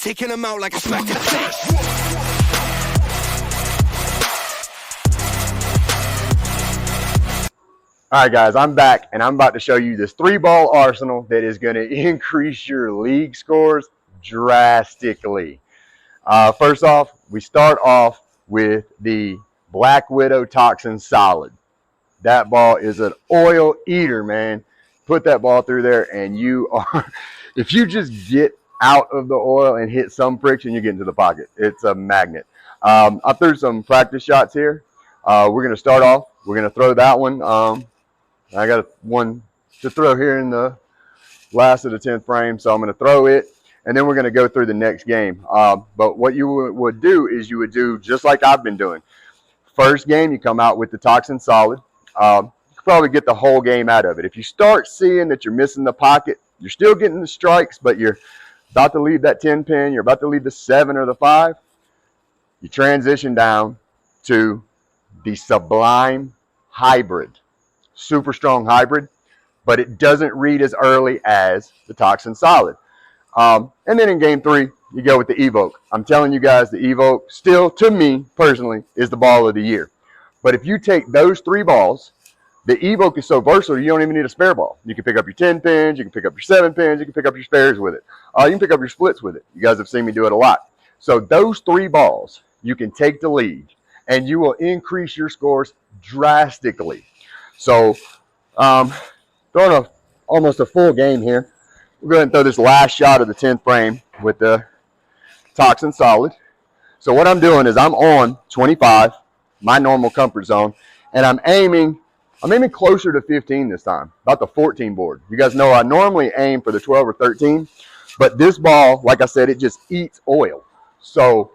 taking them out like a smack in the face. All right, guys, I'm back, and I'm about to show you this 3-ball arsenal that is going to increase your league scores drastically. First off, we start off with the Black Widow Toxin Solid. That ball is an oil eater, man. Put that ball through there, and you are, if you just get out of the oil and hit some friction, you get into the pocket. It's a magnet. I threw some practice shots here. We're going to start off. We're going to throw that one. I got one to throw here in the last of the 10th frame, so I'm going to throw it, and then we're going to go through the next game. But what you would do is you would do just like I've been doing. First game, you come out with the Toxin Solid. You can probably get the whole game out of it. If you start seeing that you're missing the pocket, you're still getting the strikes, but you're about to leave that 10 pin, you're about to leave the 7 or the 5, you transition down to the Sublime Hybrid. Super strong hybrid, but it doesn't read as early as the Toxin Solid. And then in game 3, you go with the Evoke. I'm telling you guys, the Evoke still, to me personally, is the ball of the year. But if you take those 3 balls, the Evoke is so versatile, you don't even need a spare ball. You can pick up your 10 pins, you can pick up your 7 pins, you can pick up your spares with it. You can pick up your splits with it. You guys have seen me do it a lot. So those 3 balls, you can take the lead, and you will increase your scores drastically. So, throwing almost a full game here. We're going to throw this last shot of the 10th frame with the Toxin Solid. So what I'm doing is I'm on 25, my normal comfort zone, and I'm aiming closer to 15 this time, about the 14 board. You guys know I normally aim for the 12 or 13, but this ball, like I said, it just eats oil. So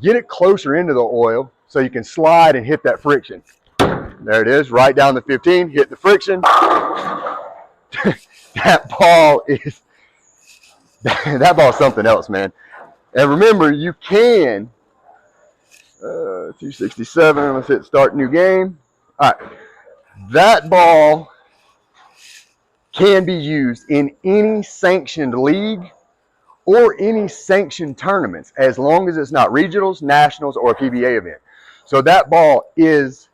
get it closer into the oil so you can slide and hit that friction. There it is, right down the 15, hit the friction. That ball is something else, man. And remember, you can, 267, let's hit start new game. All right, that ball can be used in any sanctioned league or any sanctioned tournaments, as long as it's not regionals, nationals, or a PBA event. So that ball is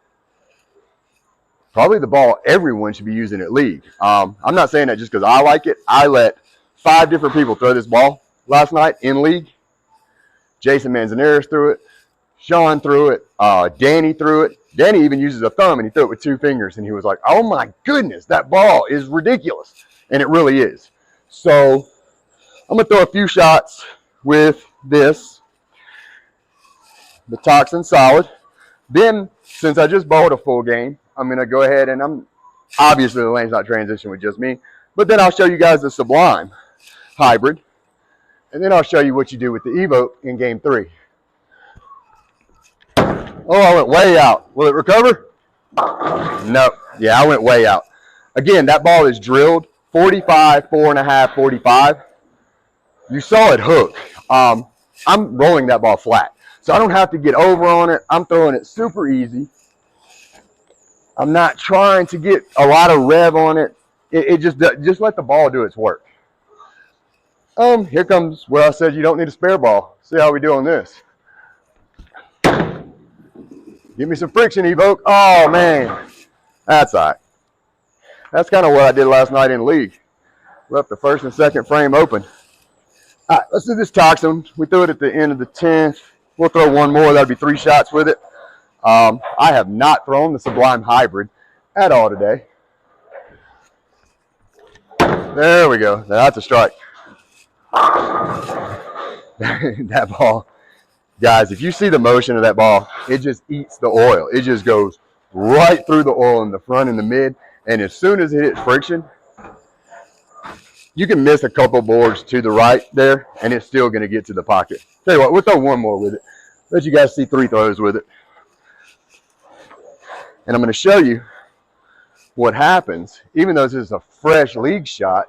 probably the ball everyone should be using at league. I'm not saying that just because I like it. I let 5 different people throw this ball last night in league. Jason Manzanares threw it. Sean threw it. Danny threw it. Danny even uses a thumb, and he threw it with 2 fingers, and he was like, oh my goodness, that ball is ridiculous. And it really is. So I'm going to throw a few shots with this, the Toxin Solid. Then, since I just bowled a full game, I'm going to go ahead and obviously the lane's not transition with just me, but then I'll show you guys the Sublime Hybrid, and then I'll show you what you do with the Evoke in game 3. Oh, I went way out. Will it recover? No. Yeah, I went way out. Again, that ball is drilled 45, 4.5, 45. You saw it hook. I'm rolling that ball flat, so I don't have to get over on it. I'm throwing it super easy. I'm not trying to get a lot of rev on it. It just let the ball do its work. Here comes where I said you don't need a spare ball. See how we do on this. Give me some friction, Evoke. Oh, man. That's all right. That's kind of what I did last night in league. Left the 1st and 2nd frame open. All right, let's do this Toxin. We threw it at the end of the 10th. We'll throw one more. That'll be 3 shots with it. I have not thrown the Sublime Hybrid at all today. There we go. That's a strike. That ball, guys, if you see the motion of that ball, it just eats the oil. It just goes right through the oil in the front and the mid, and as soon as it hits friction, you can miss a couple boards to the right there, and it's still going to get to the pocket. Tell you what, we'll throw one more with it. Let you guys see 3 throws with it. And I'm going to show you what happens, even though this is a fresh league shot.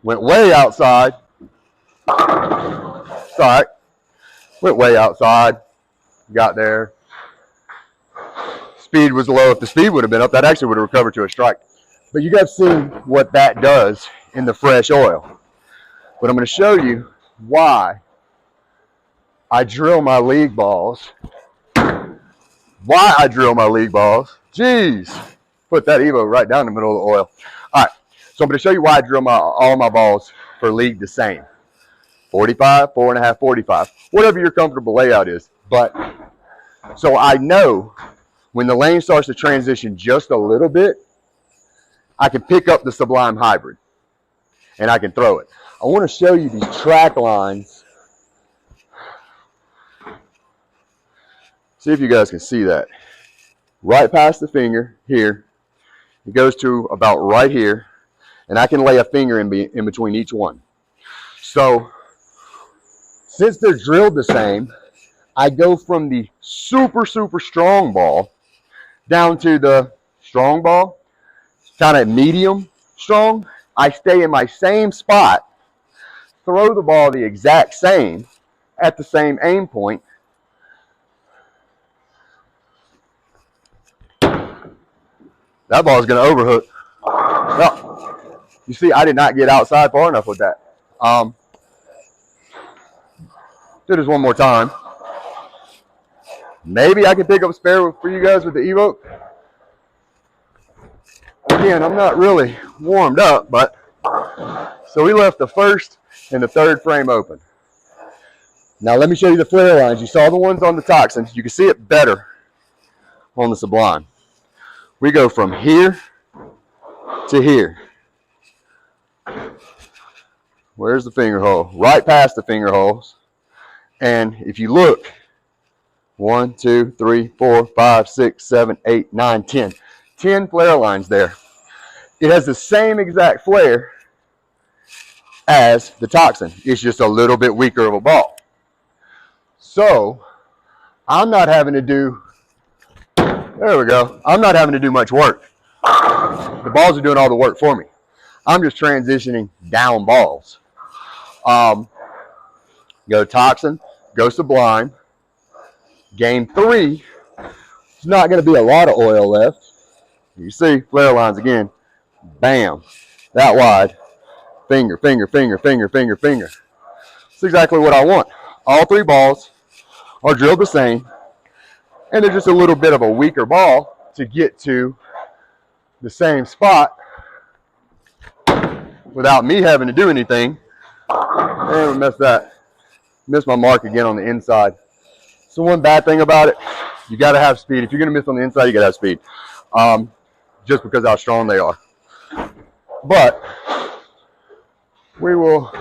Went way outside. Sorry. Went way outside. Got there. Speed was low. If the speed would have been up, that actually would have recovered to a strike. But you guys seen what that does in the fresh oil. But I'm going to show you why I drill my league balls. Why I drill my league balls. Jeez. Put that Evo right down the middle of the oil. All right. So I'm going to show you why I drill all my balls for league the same. 45, 4.5, 45. Whatever your comfortable layout is. But so I know when the lane starts to transition just a little bit, I can pick up the Sublime Hybrid and I can throw it. I want to show you these track lines. See if you guys can see that. Right past the finger here. It goes to about right here. And I can lay a finger in between each one. So, since they're drilled the same, I go from the super, super strong ball down to the strong ball, kind of medium strong. I stay in my same spot, throw the ball the exact same, at the same aim point. That ball is going to overhook. Well, you see, I did not get outside far enough with that. Do this one more time. Maybe I can pick up a spare for you guys with the Evoke. Again, I'm not really warmed up, but so we left the first and the third frame open. Now let me show you the flare lines. You saw the ones on the Toxin. You can see it better on the Sublime. We go from here to here. Where's the finger hole? Right past the finger holes. And if you look, 1, 2, 3, 4, 5, 6, 7, 8, 9, 10. 10 flare lines there. It has the same exact flare as the Toxin. It's just a little bit weaker of a ball. So, I'm not having to do, there we go. I'm not having to do much work. The balls are doing all the work for me. I'm just transitioning down balls. Go Toxin, go Sublime. Game 3, there's not going to be a lot of oil left. You see, flare lines again. Bam. That wide. Finger, finger, finger, finger, finger, finger. That's exactly what I want. All 3 balls are drilled the same, and they're just a little bit of a weaker ball to get to the same spot without me having to do anything. And we missed my mark again on the inside. So one bad thing about it, you got to have speed. If you're going to miss on the inside, you got to have speed. Just because of how strong they are. But we'll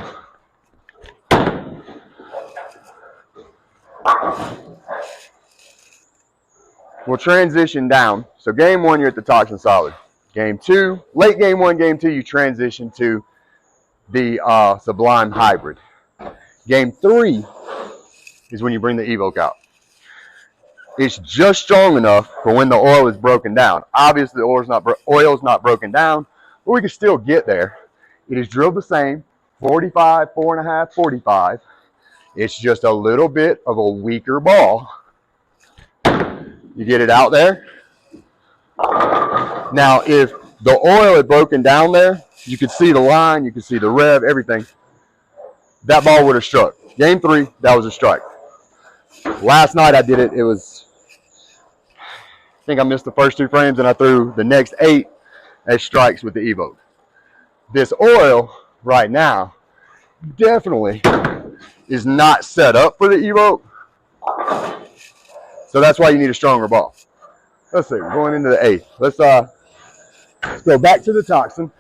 transition down. So game 1, you're at the Toxin solid. Game 2, late game 1, game 2, you transition to the Sublime Hybrid. Game 3 is when you bring the Evoke out. It's just strong enough for when the oil is broken down. Obviously, the oil's not broken down, but we can still get there. It is drilled the same, 45, 4.5, 45. It's just a little bit of a weaker ball. You get it out there. Now, if the oil had broken down there, you could see the line, you could see the rev, everything. That ball would have struck. Game 3, that was a strike. Last night I did it. It was, I think I missed the first 2 frames and I threw the next 8 as strikes with the Evoke. This oil right now definitely is not set up for the Evoke. So that's why you need a stronger ball. Let's see, we're going into the 8th. Let's go back to the Toxin.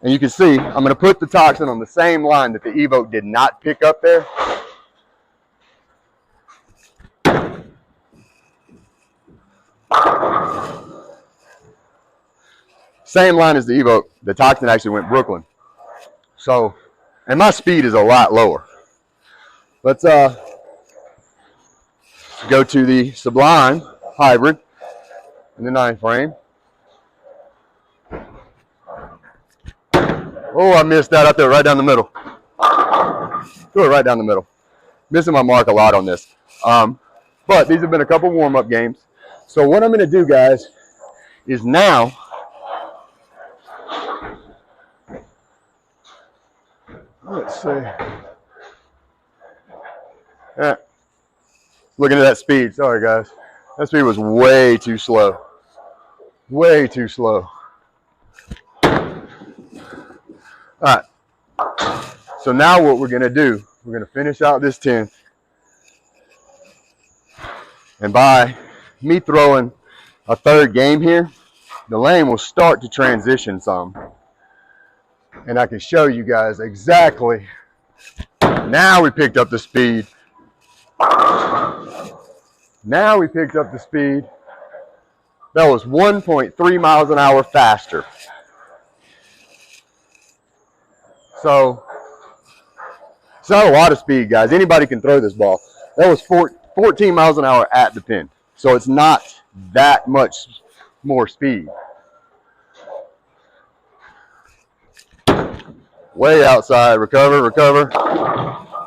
And you can see, I'm going to put the Toxin on the same line that the Evoke did not pick up there. Same line as the Evoke. The Toxin actually went Brooklyn. So, and my speed is a lot lower. Let's go to the Sublime Hybrid in the 9th frame. Oh, I missed that. I threw it right down the middle. Threw it right down the middle. Missing my mark a lot on this. But these have been a couple warm-up games. So what I'm going to do, guys, is now Let's see. Yeah. Looking at that speed. Sorry, guys. That speed was way too slow. Way too slow. All right. So now what we're going to do, we're going to finish out this 10th. And by me throwing a third game here, the lane will start to transition some. And I can show you guys exactly. Now we picked up the speed. Now we picked up the speed. That was 1.3 miles an hour faster. So it's not a lot of speed, guys. Anybody can throw this ball. That was 14 miles an hour at the pin. So it's not that much more speed. Way outside. Recover, recover.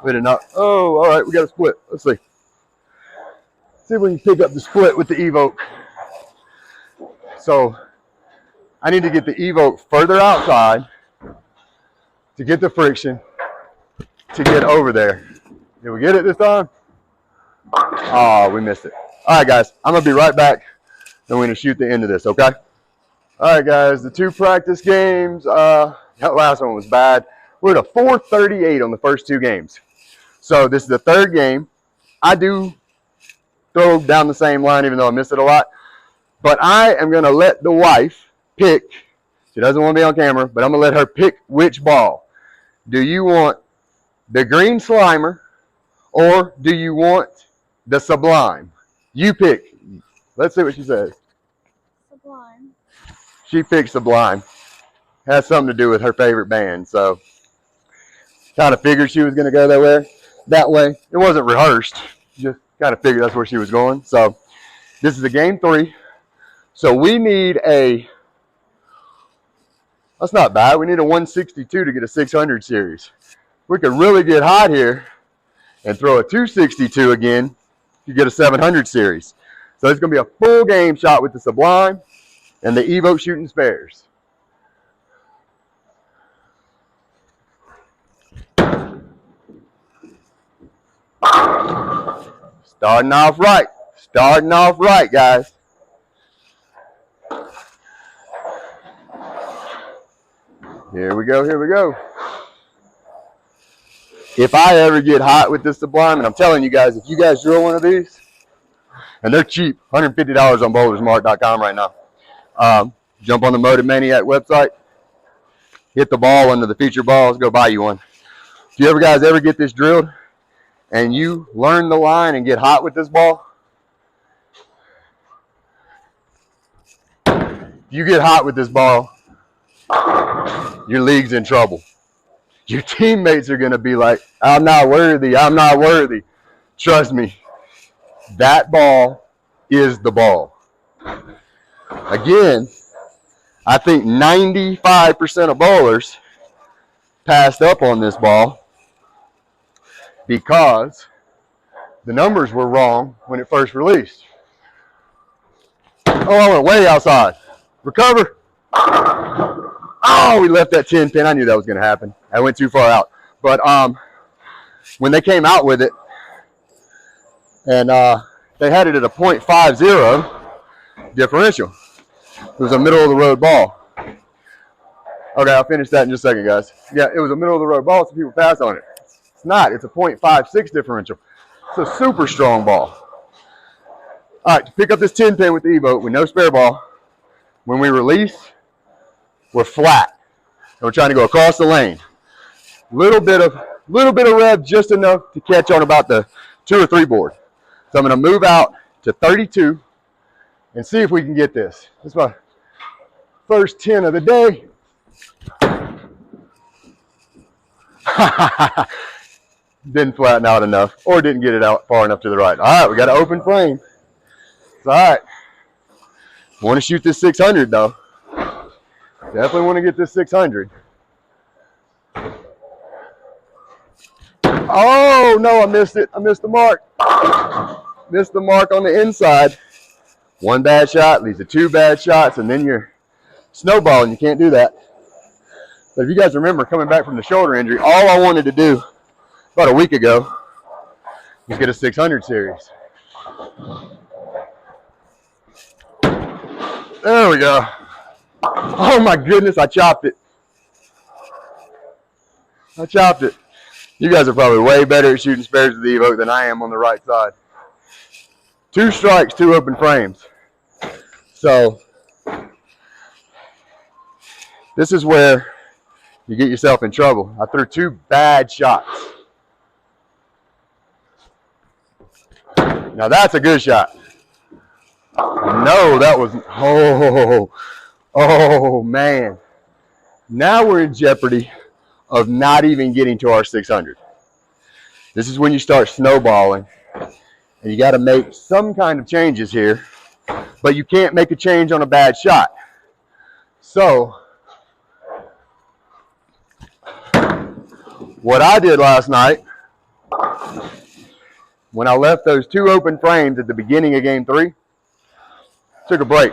We did not. Oh, all right. We got a split. Let's see. See if we can pick up the split with the Evoke. So I need to get the Evoke further outside to get the friction to get over there. Did we get it this time? Oh, we missed it. All right, guys. I'm going to be right back. Then we're going to shoot the end of this, okay? All right, guys. The 2 practice games. That last one was bad. We're at a 438 on the first 2 games. So this is the 3rd game. I do throw down the same line even though I miss it a lot. But I am going to let the wife pick. She doesn't want to be on camera, but I'm going to let her pick which ball. Do you want the green Slimer or do you want the Sublime? You pick. Let's see what she says. Sublime. She picked Sublime. Has something to do with her favorite band, so kind of figured she was going to go that way. It wasn't rehearsed. Just kind of figured that's where she was going. So this is a game 3. So we need a, that's not bad. We need a 162 to get a 600 series. We could really get hot here and throw a 262 again to get a 700 series. So it's going to be a full game shot with the Sublime and the Evoke shooting spares. Starting off right. Starting off right, guys. Here we go, here we go. If I ever get hot with this Sublime, and I'm telling you guys, if you guys drill one of these, and they're cheap, $150 on bouldersmart.com right now. Jump on the Motive Maniac website, hit the ball under the feature balls, go buy you one. If you guys ever get this drilled, and you learn the line and get hot with this ball, you get hot with this ball, your league's in trouble. Your teammates are going to be like, I'm not worthy, I'm not worthy. Trust me, that ball is the ball. Again, I think 95% of bowlers passed up on this ball because the numbers were wrong when it first released. Oh, I went way outside. Recover. Oh, we left that 10 pin. I knew that was going to happen. I went too far out. But when they came out with it, and they had it at a .50 differential. It was a middle-of-the-road ball. Okay, I'll finish that in just a second, guys. Yeah, it was a middle-of-the-road ball, so people passed on it. It's not. It's a .56 differential. It's a super strong ball. All right, to pick up this 10 pin with the Evoke with no spare ball, when we release, we're flat. And we're trying to go across the lane. Little bit of rev, just enough to catch on about the 2 or 3 board. So I'm going to move out to 32 and see if we can get this. This is my first 10 of the day. Didn't flatten out enough, or didn't get it out far enough to the right. All right, we got an open frame. It's all right. Want to shoot this 600 though. Definitely want to get this 600. Oh no, I missed it. I missed the mark. Missed the mark on the inside. 1 bad shot leads to 2 bad shots, and then you're snowballing. You can't do that. But if you guys remember coming back from the shoulder injury, all I wanted to do about a week ago was get a 600 series. There we go. Oh my goodness, I chopped it. I chopped it. You guys are probably way better at shooting spares with the Evoke than I am on the right side. 2 strikes, 2 open frames. So this is where you get yourself in trouble. I threw 2 bad shots. Now that's a good shot. No, that was, oh man. Now we're in jeopardy of not even getting to our 600. This is when you start snowballing, and you got to make some kind of changes here, but you can't make a change on a bad shot. So what I did last night, when I left those 2 open frames at the beginning of game 3, took a break.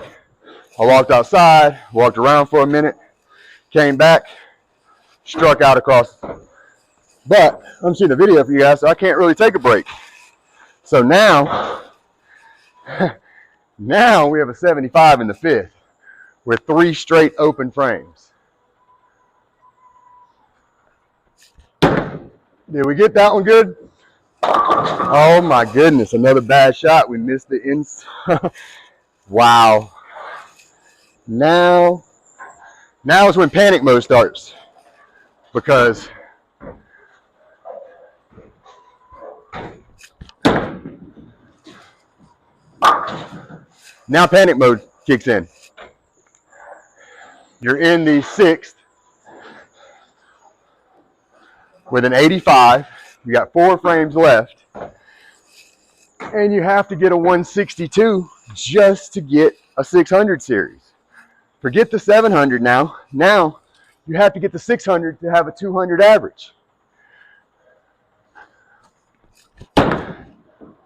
I walked outside, walked around for a minute, came back, struck out across. But I'm shooting a video for you guys, so I can't really take a break. So now we have a 75 in the 5th with 3 straight open frames. Did we get that one good? Oh my goodness, another bad shot. We missed the ins. Wow. Now is when panic mode starts, because now panic mode kicks in. You're in the 6th with an 85. You got 4 frames left, and you have to get a 162 just to get a 600 series. Forget the 700 now. Now you have to get the 600 to have a 200 average.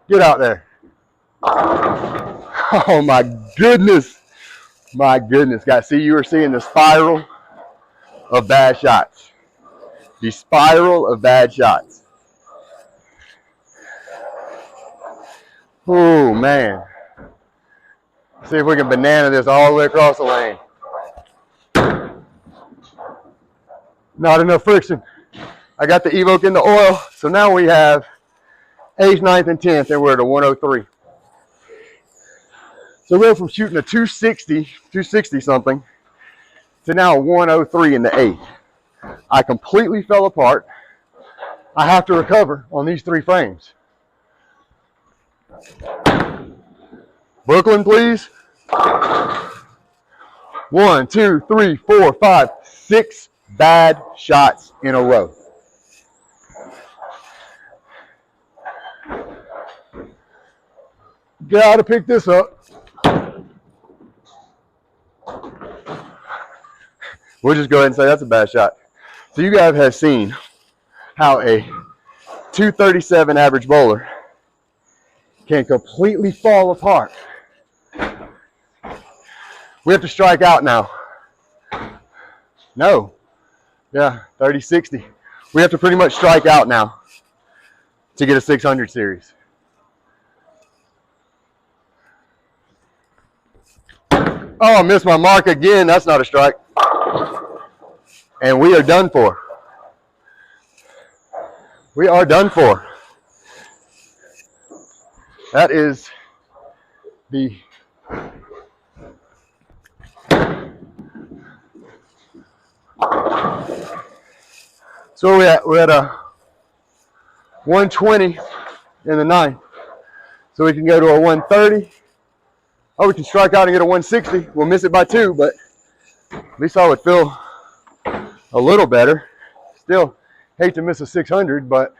Get out there. Oh my goodness. My goodness, guys. See, you are seeing the spiral of bad shots. The spiral of bad shots. Oh man. See if we can banana this all the way across the lane. Not enough friction. I got the Evoke in the oil, so now we have 8th, 9th, and 10th, and we're at a 103. So we're from shooting a 260 something, to now a 103 in the 8th. I completely fell apart. I have to recover on these 3 frames. Brooklyn, please. 1, 2, 3, 4, 5, 6 bad shots in a row. Gotta pick this up. We'll just go ahead and say that's a bad shot. So you guys have seen how a 237 average bowler can completely fall apart. We have to strike out now. No. Yeah, 30-60. We have to pretty much strike out now to get a 600 series. Oh, I missed my mark again. That's not a strike. And we are done for. We are done for. That is the so we're at a 120 in the 9th. So we can go to a 130. Oh, we can strike out and get a 160. We'll miss it by 2, but at least I would feel a little better. Still hate to miss a 600, but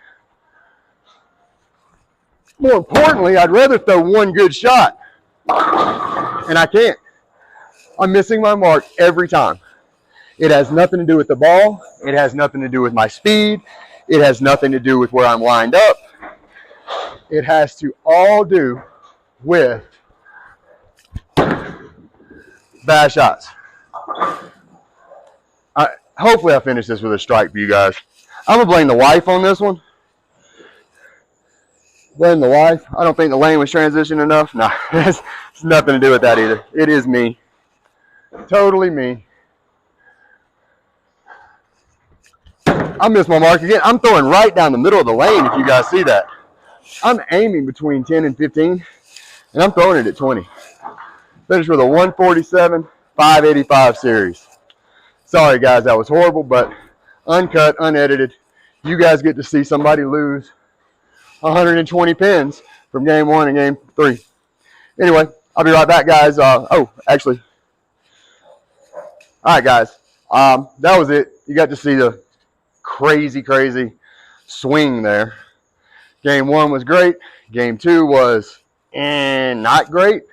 more importantly, I'd rather throw 1 good shot. And I can't. I'm missing my mark every time. It has nothing to do with the ball. It has nothing to do with my speed. It has nothing to do with where I'm lined up. It has to all do with bad shots. hopefully I finish this with a strike for you guys. I'm gonna blame the wife on this one. Blame the wife. I don't think the lane was transitioned enough. Nah, it's nothing to do with that either. It is me. Totally me. I missed my mark again. I'm throwing right down the middle of the lane if you guys see that. I'm aiming between 10 and 15, and I'm throwing it at 20. Finished with a 147, 585 series. Sorry guys, that was horrible, but uncut, unedited. You guys get to see somebody lose 120 pins from game 1 and game 3. Anyway, I'll be right back, guys. All right, guys. That was it. You got to see the crazy swing there. Game 1 was great. Game 2 was not great,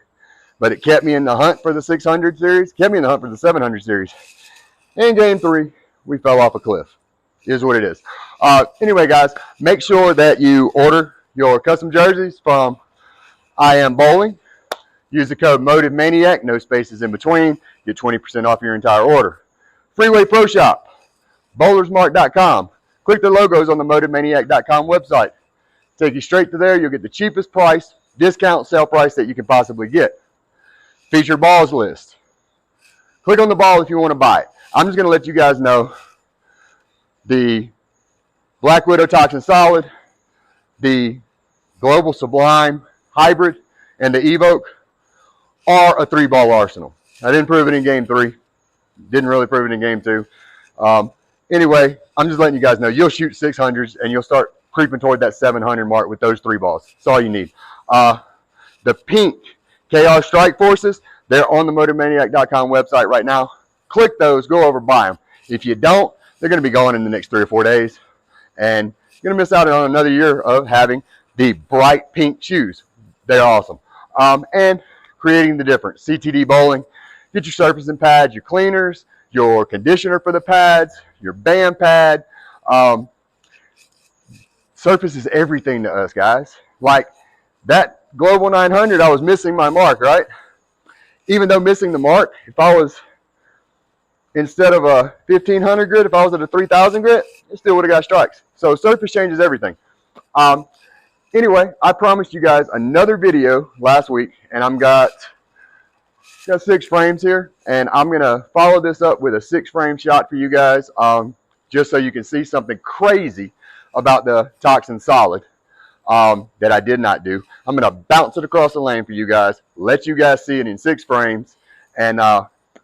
but it kept me in the hunt for the 600 series, kept me in the hunt for the 700 series. In game 3, we fell off a cliff. Is what it is. Anyway, guys, make sure that you order your custom jerseys from I Am Bowling. Use the code MotiveManiac, no spaces in between. Get 20% off your entire order. Freeway Pro Shop, bowlersmart.com. Click the logos on the motivemaniac.com website. Take you straight to there. You'll get the cheapest price, discount sale price that you can possibly get. Featured balls list. Click on the ball if you want to buy it. I'm just going to let you guys know the Black Widow Toxin Solid, the Global Sublime Hybrid, and the Evoke are a 3-ball arsenal. I didn't prove it in game 3. Didn't really prove it in game 2. Anyway, I'm just letting you guys know you'll shoot 600s and you'll start creeping toward that 700 mark with those 3 balls. That's all you need. The pink KR Strike Forces, they're on the motivemaniac.com website right now. Click those, go over, buy them. If you don't, they're going to be gone in the next 3 or 4 days. And you're going to miss out on another year of having the bright pink shoes. They're awesome. And creating the difference. CTD Bowling. Get your surfacing pads, your cleaners, your conditioner for the pads, your band pad. Surface is everything to us, guys. Like that Global 900, I was missing my mark, right? Even though missing the mark, if I was, instead of a 1500 grit, if I was at a 3000 grit, it still would have got strikes. So surface changes everything. Anyway, I promised you guys another video last week, and I've got 6 frames here, and I'm gonna follow this up with a 6-frame shot for you guys, just so you can see something crazy about the Toxin Solid that I did not do. I'm gonna bounce it across the lane for you guys, let you guys see it in 6 frames, and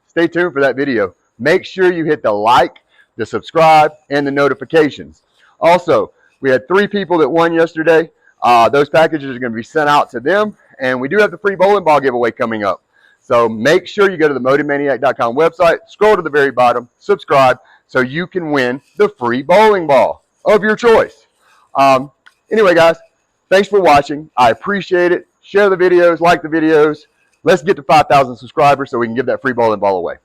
stay tuned for that video. Make sure you hit the like, the subscribe, and the notifications. Also, we had 3 people that won yesterday. Those packages are going to be sent out to them, and we do have the free bowling ball giveaway coming up. So make sure you go to the motivemaniac.com website, scroll to the very bottom, subscribe, so you can win the free bowling ball of your choice. Anyway, guys, thanks for watching. I appreciate it. Share the videos, like the videos. Let's get to 5,000 subscribers so we can give that free bowling ball away.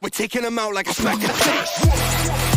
We're taking them out like a smack of fish.